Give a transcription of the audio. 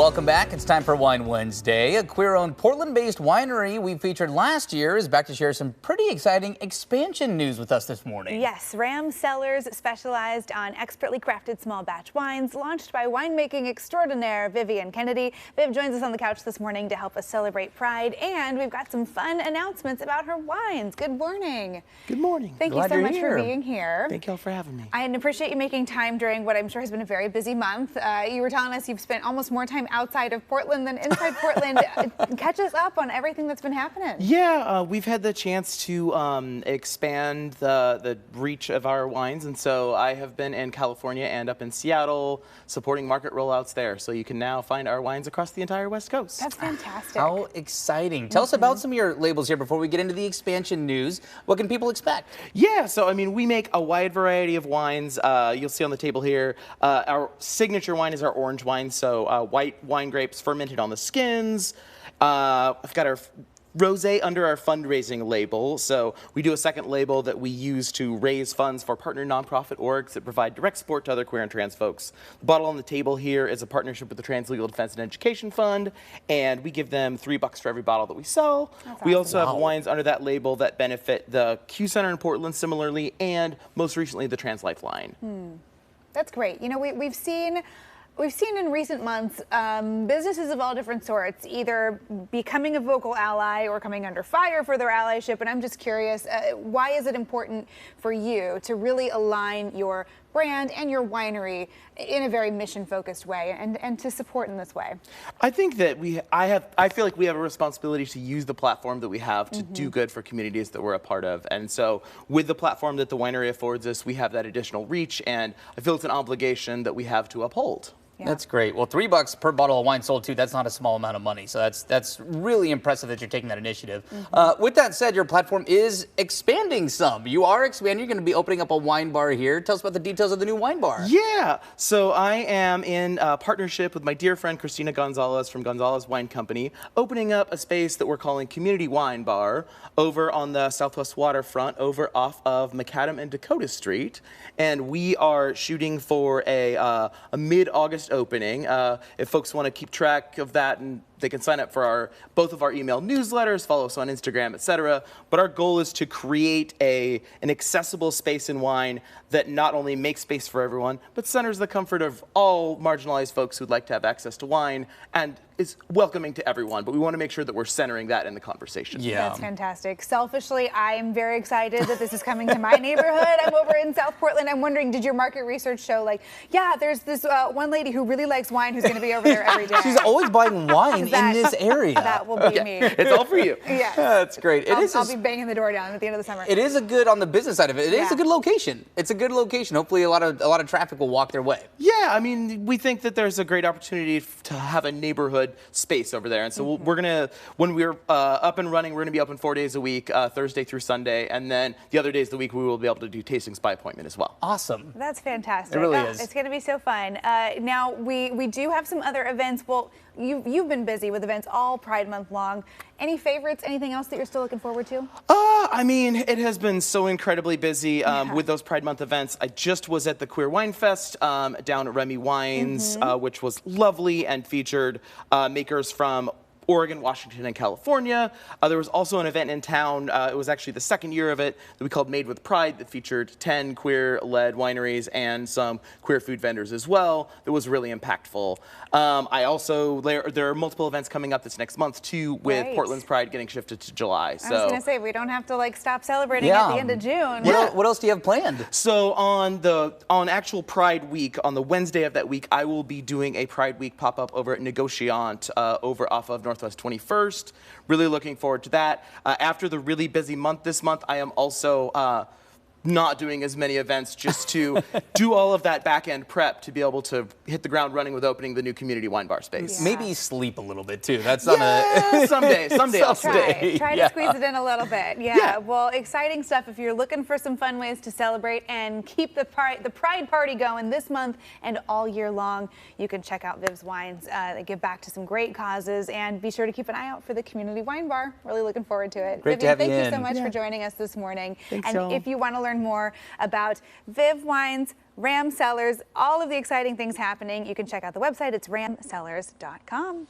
Welcome back. It's time for Wine Wednesday. A queer-owned Portland-based winery we featured last year is back to share some pretty exciting expansion news with us this morning. Yes, Cellars specialized on expertly crafted small batch wines, launched by winemaking extraordinaire Vivian Kennedy. Viv joins us on the couch this morning to help us celebrate Pride, and we've got some fun announcements about her wines. Good morning. Good morning. Thank you so much for being here. Thank y'all for having me. I appreciate you making time during what I'm sure has been a very busy month. You were telling us you've spent almost more time outside of Portland than inside Portland. Catch us up on everything that's been happening. Yeah, we've had the chance to expand the reach of our wines, and so I have been in California and up in Seattle supporting market rollouts there. So you can now find our wines across the entire West Coast. That's fantastic. How exciting. Tell us about some of your labels here before we get into the expansion news. What can people expect? Yeah, so I mean, we make a wide variety of wines. You'll see on the table here, our signature wine is our orange wine, so white wine grapes fermented on the skins. I've got our rosé under our fundraising label. So we do a second label that we use to raise funds for partner nonprofit orgs that provide direct support to other queer and trans folks. The bottle on the table here is a partnership with the Trans Legal Defense and Education Fund, and we give them $3 for every bottle that we sell. That's we awesome. also have wines under that label that benefit the Q Center in Portland similarly, and most recently the Trans Lifeline. That's great. You know, we've seen in recent months businesses of all different sorts either becoming a vocal ally or coming under fire for their allyship. And I'm just curious, why is it important for you to really align your brand and your winery in a very mission-focused way and to support in this way? I think that I feel like we have a responsibility to use the platform that we have to do good for communities that we're a part of. And so with the platform that the winery affords us, we have that additional reach, and I feel it's an obligation that we have to uphold. Yeah. That's great. Well, $3 per bottle of wine sold too. That's not a small amount of money. So that's really impressive that you're taking that initiative. With that said, your platform is expanding some. You are expanding. You're going to be opening up a wine bar here. Tell us about the details of the new wine bar. Yeah. So I am in partnership with my dear friend Christina Gonzalez from Gonzalez Wine Company, opening up a space that we're calling Community Wine Bar over on the Southwest Waterfront, over off of Macadam and Dakota Street. And we are shooting for a mid-August opening. If folks want to keep track of that, and they can sign up for both of our email newsletters, follow us on Instagram, etc. But our goal is to create an accessible space in wine that not only makes space for everyone, but centers the comfort of all marginalized folks who'd like to have access to wine and is welcoming to everyone. But we want to make sure that we're centering that in the conversation. Yeah. That's fantastic. Selfishly, I'm very excited that this is coming to my neighborhood. I'm over in South Portland. I'm wondering, did your market research show, like, yeah, there's this one lady who really likes wine who's going to be over there every day? She's always buying wine in this area. That will be me. It's all for you. Yes. That's great. I'll be banging the door down at the end of the summer. It is a good, on the business side of it, it is Yeah. a good location. It's a good location. Hopefully a lot of traffic will walk their way. Yeah, I mean, we think that there's a great opportunity to have a neighborhood space over there. And so we're going to, when we're up and running, we're going to be open 4 days a week, Thursday through Sunday. And then the other days of the week, we will be able to do tastings by appointment as well. Awesome. That's fantastic. It really is. It's going to be so fun. Now, we do have some other events. Well, you've been busy with events all Pride Month long. Any favorites? Anything else that you're still looking forward to? I mean, it has been so incredibly busy with those Pride Month events. I just was at the Queer Wine Fest down at Remy Wines, which was lovely and featured makers from Oregon, Washington, and California. There was also an event in town. It was actually the second year of it that we called Made with Pride, that featured 10 queer-led wineries and some queer food vendors as well. That was really impactful. There are multiple events coming up this next month too, with Right. Portland's Pride getting shifted to July. I was going to say, we don't have to like stop celebrating Yeah. at the end of June. What else do you have planned? So on actual Pride Week, on the Wednesday of that week, I will be doing a Pride Week pop-up over at Negociant over off of Northwest 21st. Really looking forward to that. After the really busy month this month, I am also not doing as many events, just to do all of that back-end prep to be able to hit the ground running with opening the new community wine bar space. Yeah. Maybe sleep a little bit too. That's not someday I'll Someday. Try to squeeze it in a little bit. Yeah. Well, exciting stuff. If you're looking for some fun ways to celebrate and keep the Pride party going this month and all year long, you can check out Viv's Wines. They give back to some great causes, and be sure to keep an eye out for the community wine bar. Really looking forward to it. Great to Vivian, have you thank you so in. much for joining us this morning. Thanks, and y'all. if you want to learn learn more about VIV Wines, Ram Cellars, all of the exciting things happening, you can check out the website. It's ramcellars.com.